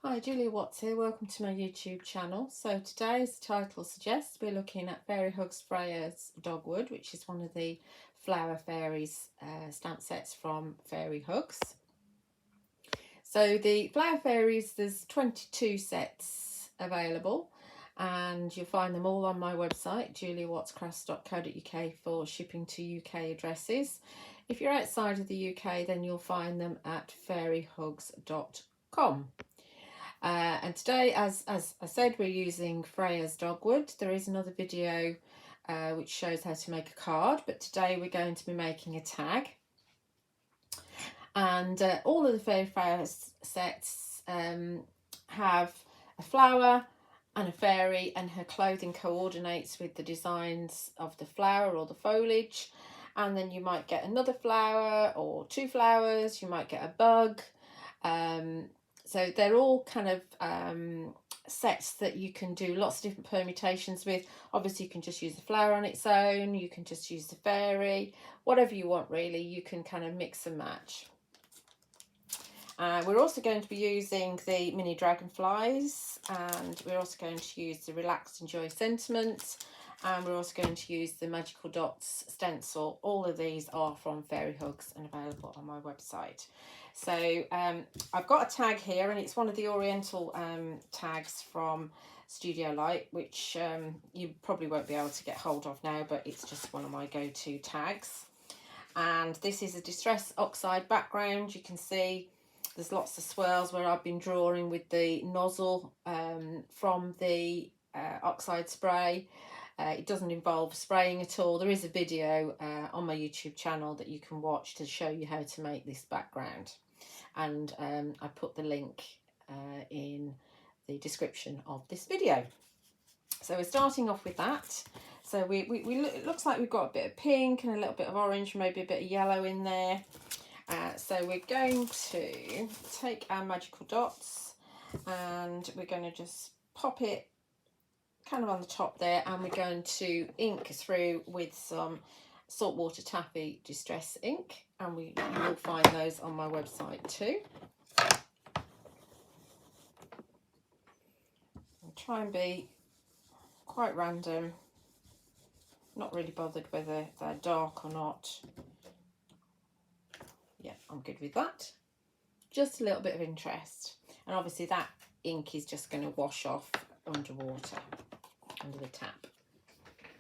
Hi, Julia Watts here. Welcome to my YouTube channel. So today, as the title suggests, we're looking at Fairy Hugs Freya's Dogwood, which is one of the Flower Fairies stamp sets from Fairy Hugs. So the Flower Fairies, there's 22 sets available, and you'll find them all on my website, juliawattscrafts.co.uk, for shipping to UK addresses. If you're outside of the UK, then you'll find them at fairyhugs.com. And today, as I said, we're using Freya's Dogwood. There is another video which shows how to make a card, but today we're going to be making a tag. And all of the Fairy sets have a flower and a fairy, and her clothing coordinates with the designs of the flower or the foliage. And then you might get another flower or two flowers, you might get a bug. So they're all kind of sets that you can do lots of different permutations with. Obviously you can just use the flower on its own, you can just use the fairy, whatever you want really, you can kind of mix and match. We're also going to be using the Mini Dragonflies, and we're also going to use the Relax Enjoy Sentiment, and we're also going to use the Magical Dots stencil. All of these are from Fairy Hugs and available on my website. So I've got a tag here, and it's one of the Oriental tags from Studio Light, which you probably won't be able to get hold of now, but it's just one of my go-to tags. And this is a Distress Oxide background. You can see there's lots of swirls where I've been drawing with the nozzle from the oxide spray. It doesn't involve spraying at all. There is a video on my YouTube channel that you can watch to show you how to make this background, and I put the link in the description of this video. So we're starting off with that. So it looks like we've got a bit of pink and a little bit of orange, maybe a bit of yellow in there. So we're going to take our magical dots and we're going to just pop it kind of on the top there, and we're going to ink through with some saltwater taffy distress ink, and you will find those on my website too. I'll try and be quite random, not really bothered whether they're dark or not. Yeah, I'm good with that. Just a little bit of interest, and obviously that ink is just going to wash off underwater, under the tap.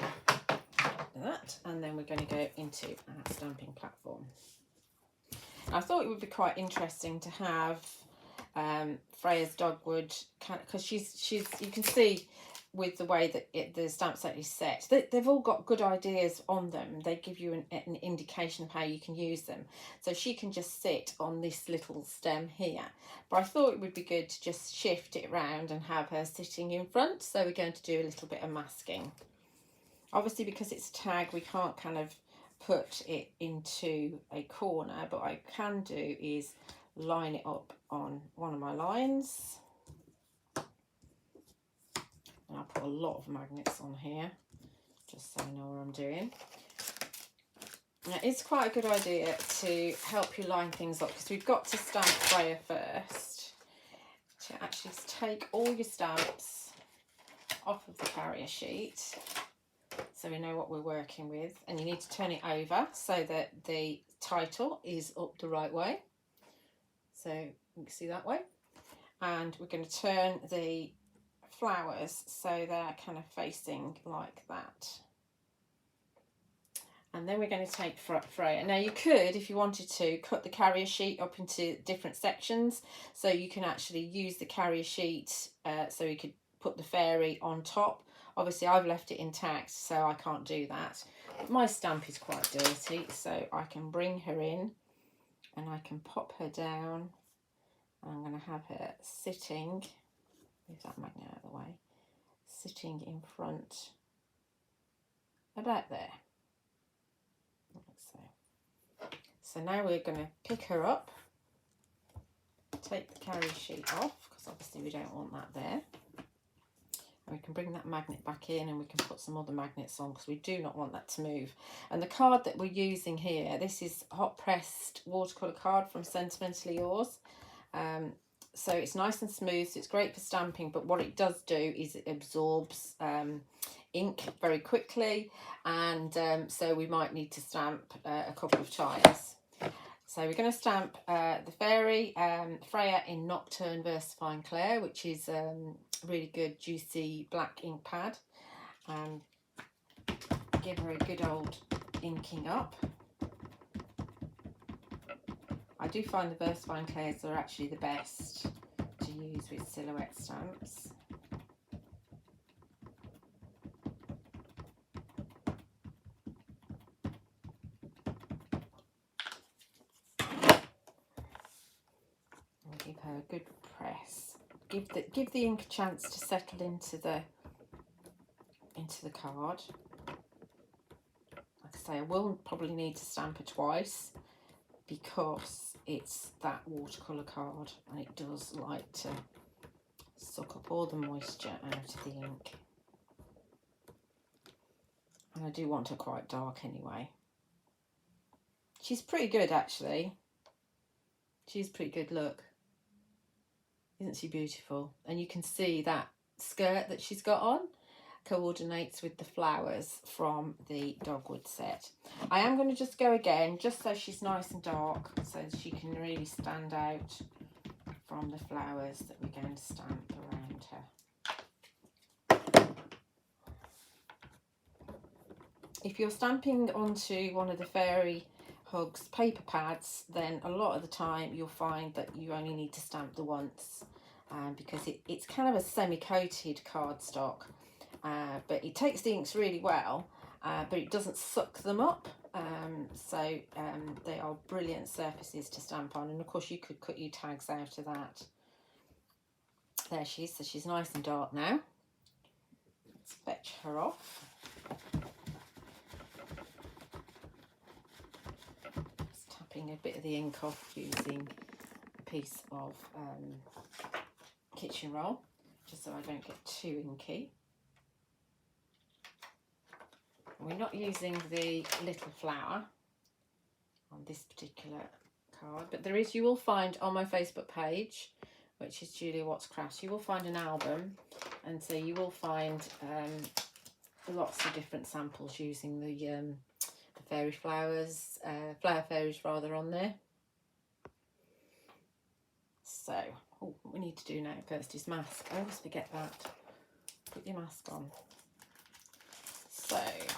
Like that, and then we're going to go into our stamping platform. I thought it would be quite interesting to have Freya's Dogwood, because you can see with the way that the stamp set is set, they've all got good ideas on them. They give you an indication of how you can use them. So she can just sit on this little stem here, but I thought it would be good to just shift it around and have her sitting in front. So we're going to do a little bit of masking. Obviously, because it's a tag, we can't kind of put it into a corner, but what I can do is line it up on one of my lines. And I'll put a lot of magnets on here, just so I know what I'm doing. Now, it's quite a good idea to help you line things up, because we've got to stamp Freya first. To actually take all your stamps off of the carrier sheet, so we know what we're working with, and you need to turn it over so that the title is up the right way. So you can see that way. And we're going to turn the flowers so they're kind of facing like that. And then we're going to take Freya. Now you could, if you wanted to, cut the carrier sheet up into different sections, so you can actually use the carrier sheet so you could put the fairy on top. Obviously I've left it intact, so I can't do that. But my stamp is quite dirty, so I can bring her in and I can pop her down. I'm going to have her sitting, move that magnet out of the way, sitting in front about there. So now we're going to pick her up, take the carrier sheet off, because obviously we don't want that there. And we can bring that magnet back in, and we can put some other magnets on, because we do not want that to move. And the card that we're using here, this is hot pressed watercolour card from Sentimentally Yours. so it's nice and smooth, so it's great for stamping, but what it does do is it absorbs ink very quickly, and so we might need to stamp a couple of times. So we're going to stamp the fairy Freya in Nocturne Versafine Clair, which is a really good juicy black ink pad. Give her a good old inking up. I do find the Versafine Clairs are actually the best to use with silhouette stamps. And give her a good press. Give the ink a chance to settle into the card. Like I say, I will probably need to stamp it twice because it's that watercolour card and it does like to suck up all the moisture out of the ink. And I do want her quite dark anyway. She's pretty good actually. She's pretty good, look. Isn't she beautiful? And you can see that skirt that she's got on coordinates with the flowers from the Dogwood set. I am going to just go again, just so she's nice and dark, so she can really stand out from the flowers that we're going to stamp around her. If you're stamping onto one of the Fairy Hugs paper pads, then a lot of the time you'll find that you only need to stamp the once, because it's kind of a semi-coated cardstock. But it takes the inks really well, but it doesn't suck them up, so they are brilliant surfaces to stamp on. And of course you could cut your tags out of that. There she is, so she's nice and dark now. Let's fetch her off. Just tapping a bit of the ink off using a piece of kitchen roll, just so I don't get too inky. We're not using the little flower on this particular card, but there is, you will find on my Facebook page, which is Julia Watts Crafts, you will find an album, and so you will find lots of different samples using the fairy flowers, flower fairies rather, on there. So, what we need to do now first is mask. I always forget that. Put your mask on. So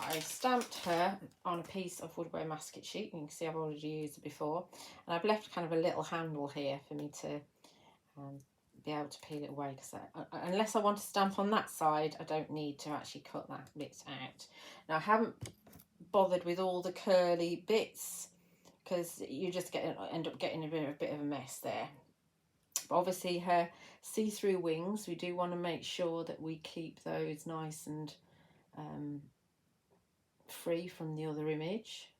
I stamped her on a piece of woodware masket sheet. You can see I've already used it before, and I've left kind of a little handle here for me to be able to peel it away, because unless I want to stamp on that side, I don't need to actually cut that bit out. Now I haven't bothered with all the curly bits because you just end up getting a bit of a mess there. But obviously her see-through wings, we do want to make sure that we keep those nice and free from the other image,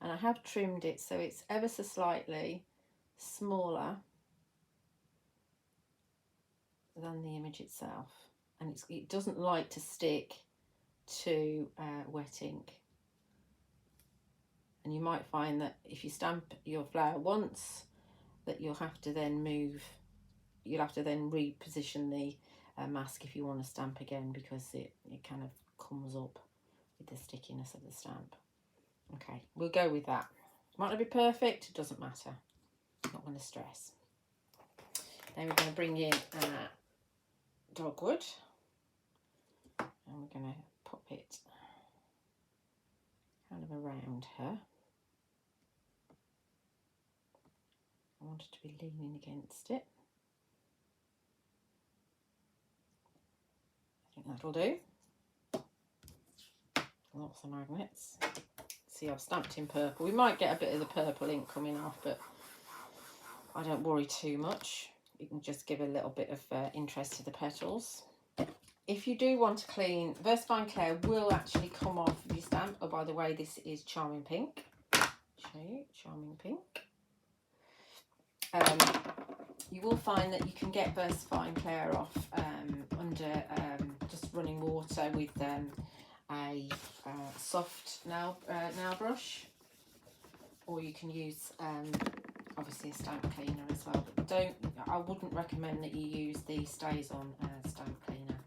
and I have trimmed it so it's ever so slightly smaller than the image itself, and it doesn't like to stick to wet ink. And you might find that if you stamp your flower once, that you'll have to then reposition the mask if you want to stamp again, because it kind of comes up with the stickiness of the stamp. Okay, we'll go with that. Might not be perfect, it doesn't matter. Not going to stress. Then we're going to bring in Dogwood, and we're going to pop it kind of around her. I want it to be leaning against it. I think that'll do. Lots of magnets. See, I've stamped in purple. We might get a bit of the purple ink coming off, but I don't worry too much. You can just give a little bit of interest to the petals. If you do want to clean, Versafine Clair will actually come off your stamp. Oh, by the way, this is Charming Pink. Show you, Charming Pink. You will find that you can get Versafine Clair off under just running water with a soft nail brush, or you can use obviously a stamp cleaner as well, but I wouldn't recommend that you use the Stays On stamp cleaner.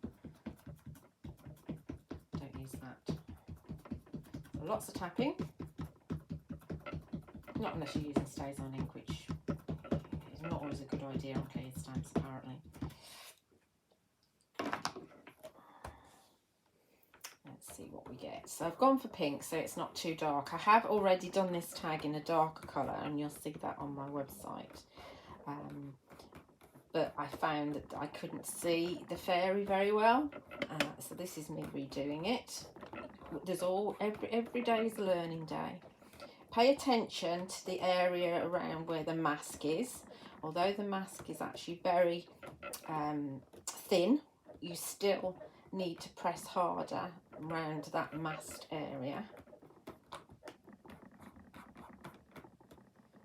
Don't use that. So lots of tapping, not unless you're using Stays On ink, which is not always a good idea on cleared stamps apparently. Let's see what we get. So I've gone for pink, so it's not too dark. I have already done this tag in a darker colour, and you'll see that on my website. But I found that I couldn't see the fairy very well, so this is me redoing it. There's every day is a learning day. Pay attention to the area around where the mask is. Although the mask is actually very thin, you still need to press harder around that masked area.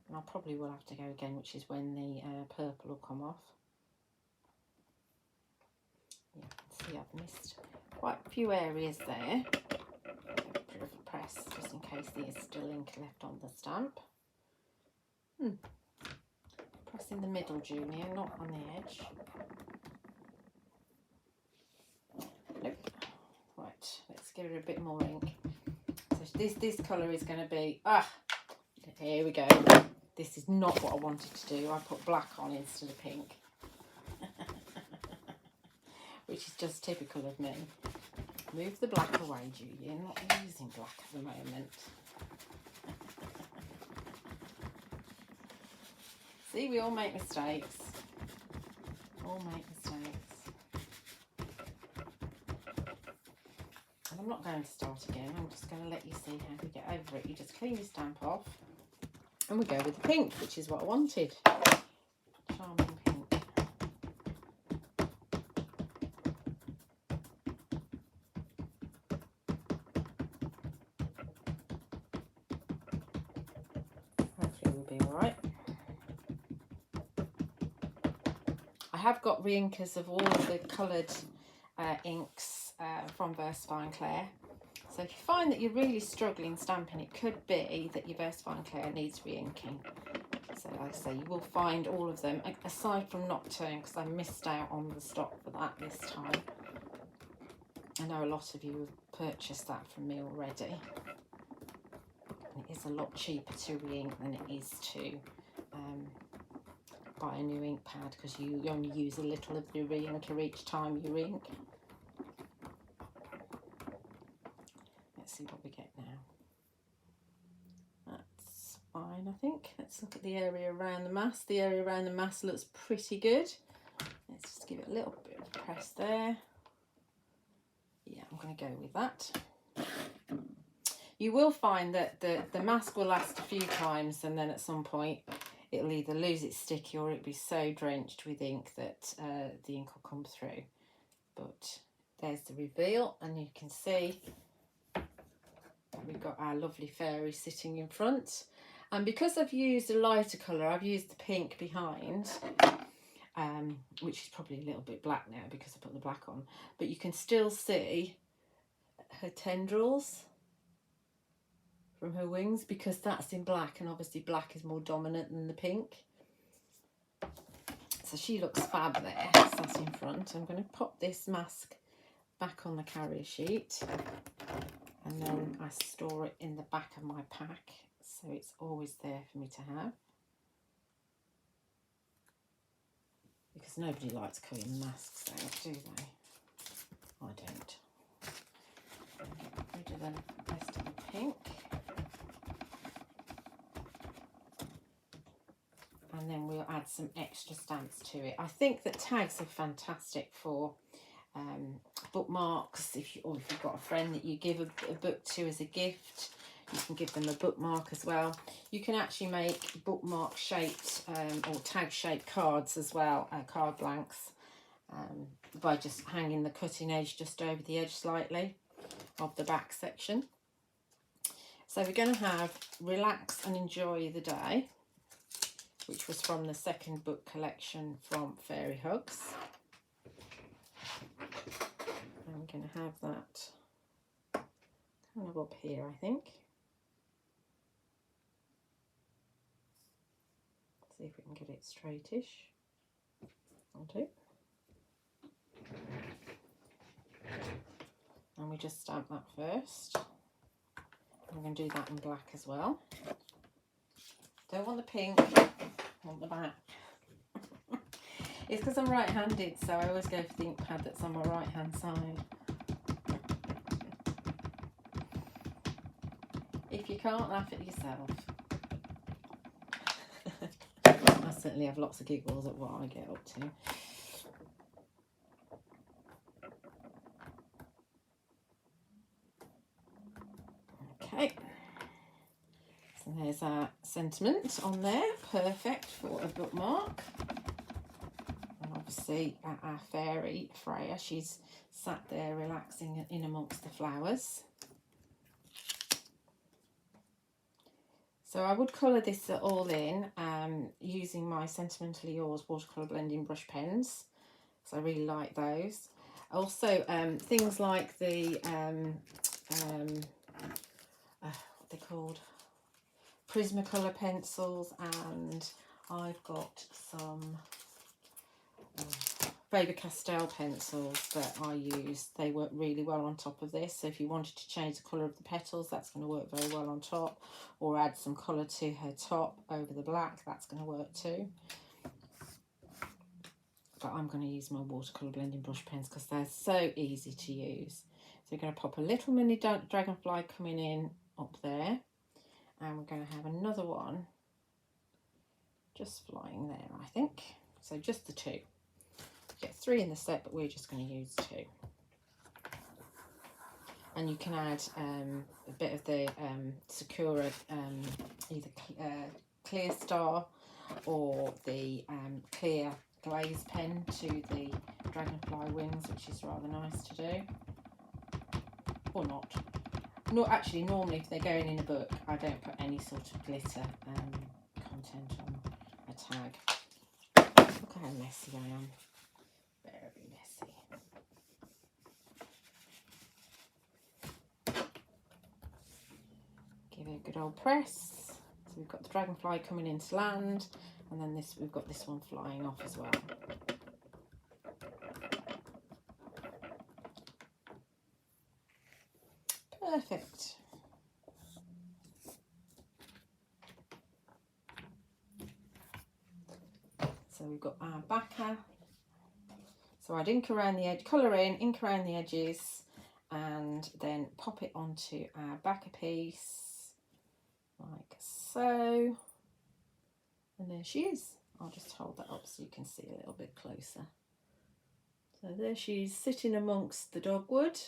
And I probably will have to go again, which is when the purple will come off. Yeah, see, I've missed quite a few areas there. Press just in case there is still ink left on the stamp. Press in the middle, Julia, not on the edge. Nope. Right, let's give it a bit more ink. So this colour is going to be, here we go. This is not what I wanted to do. I put black on instead of pink. Which is just typical of me. Move the black away, Julie. I'm not using black at the moment. See, we all make mistakes. All make mistakes. And I'm not going to start again. I'm just going to let you see how we get over it. You just clean your stamp off. And we go with the pink, which is what I wanted. Charming pink. I have got re-inkers of all of the coloured inks from Versafine Claire. So if you find that you're really struggling stamping, it could be that your Versafine Claire needs re-inking. So like I say, you will find all of them, aside from Nocturne, because I missed out on the stock for that this time. I know a lot of you have purchased that from me already. And it is a lot cheaper to re-ink than it is to buy a new ink pad, because you only use a little of the re-inker each time you ink. Let's see what we get now. That's fine, I think. Let's look at the area around the mask. The area around the mask looks pretty good. Let's just give it a little bit of a press there. Yeah, I'm going to go with that. You will find that the mask will last a few times, and then at some point it'll either lose its sticky or it'll be so drenched with ink that the ink will come through. But there's the reveal, and you can see we've got our lovely fairy sitting in front. And because I've used a lighter colour, I've used the pink behind, which is probably a little bit black now because I put the black on. But you can still see her tendrils from her wings, because that's in black, and obviously black is more dominant than the pink. So she looks fab there, sat in front. I'm going to pop this mask back on the carrier sheet, and then I store it in the back of my pack, so it's always there for me to have. Because nobody likes cutting masks out, do they? I don't. Get rid of the rest of the pink. And then we'll add some extra stamps to it. I think that tags are fantastic for bookmarks. If you've got a friend that you give a book to as a gift, you can give them a bookmark as well. You can actually make bookmark shaped or tag shaped cards as well, card blanks, by just hanging the cutting edge just over the edge slightly of the back section. So we're going to have Relax and Enjoy the Day, which was from the second book collection from Fairy Hugs. I'm going to have that kind of up here, I think. See if we can get it straightish. I'll do. And we just stamp that first. We're going to do that in black as well. Don't want the pink, I want the back. It's because I'm right-handed, so I always go for the ink pad that's on my right-hand side. If you can't laugh at yourself. I certainly have lots of giggles at what I get up to. Okay. So there's our sentiment on there, perfect for a bookmark. And obviously our fairy, Freya, she's sat there relaxing in amongst the flowers. So I would colour this all in using my Sentimentally Yours watercolour blending brush pens, because I really like those. Also things like the, what they're called, Prismacolor pencils, and I've got some Faber-Castell pencils that I use. They work really well on top of this, so if you wanted to change the colour of the petals, that's going to work very well on top, or add some colour to her top over the black, that's going to work too. But I'm going to use my watercolour blending brush pens because they're so easy to use. So we're going to pop a little mini dragonfly coming in up there, and we're going to have another one just flying there, I think. So just the two. Get 3 in the set, but we're just going to use 2. And you can add a bit of the Sakura, either Clear Star or the clear glaze pen to the dragonfly wings, which is rather nice to do. Or not. No, actually, normally if they're going in a book, I don't put any sort of glitter content on a tag. Look how messy I am. Very messy. Give it a good old press. So we've got the dragonfly coming into land, and then this, we've got this one flying off as well. Perfect. So we've got our backer. So I'd ink around the edge, colour in, ink around the edges, and then pop it onto our backer piece, like so. And there she is. I'll just hold that up so you can see a little bit closer. So there she is, sitting amongst the dogwood.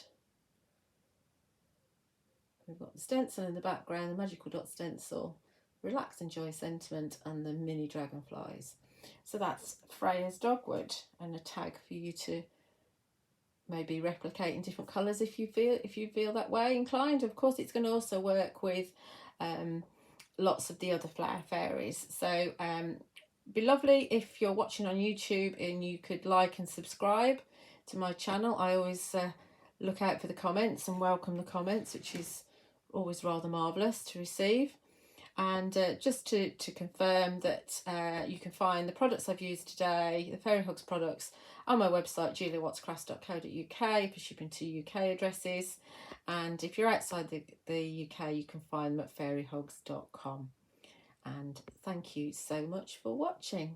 We've got the stencil in the background, the magical dot stencil, Relax, Enjoy Sentiment, and the Mini Dragonflies. So that's Freya's Dogwood, and a tag for you to maybe replicate in different colours if you feel that way inclined. Of course, it's going to also work with lots of the other flower fairies. So be lovely if you're watching on YouTube and you could like and subscribe to my channel. I always look out for the comments and welcome the comments, which is always rather marvellous to receive. And just to confirm that you can find the products I've used today, the Fairy Hugs products, on my website juliawattscrafts.co.uk for shipping to UK addresses. And if you're outside the UK, you can find them at fairyhugs.com. And thank you so much for watching.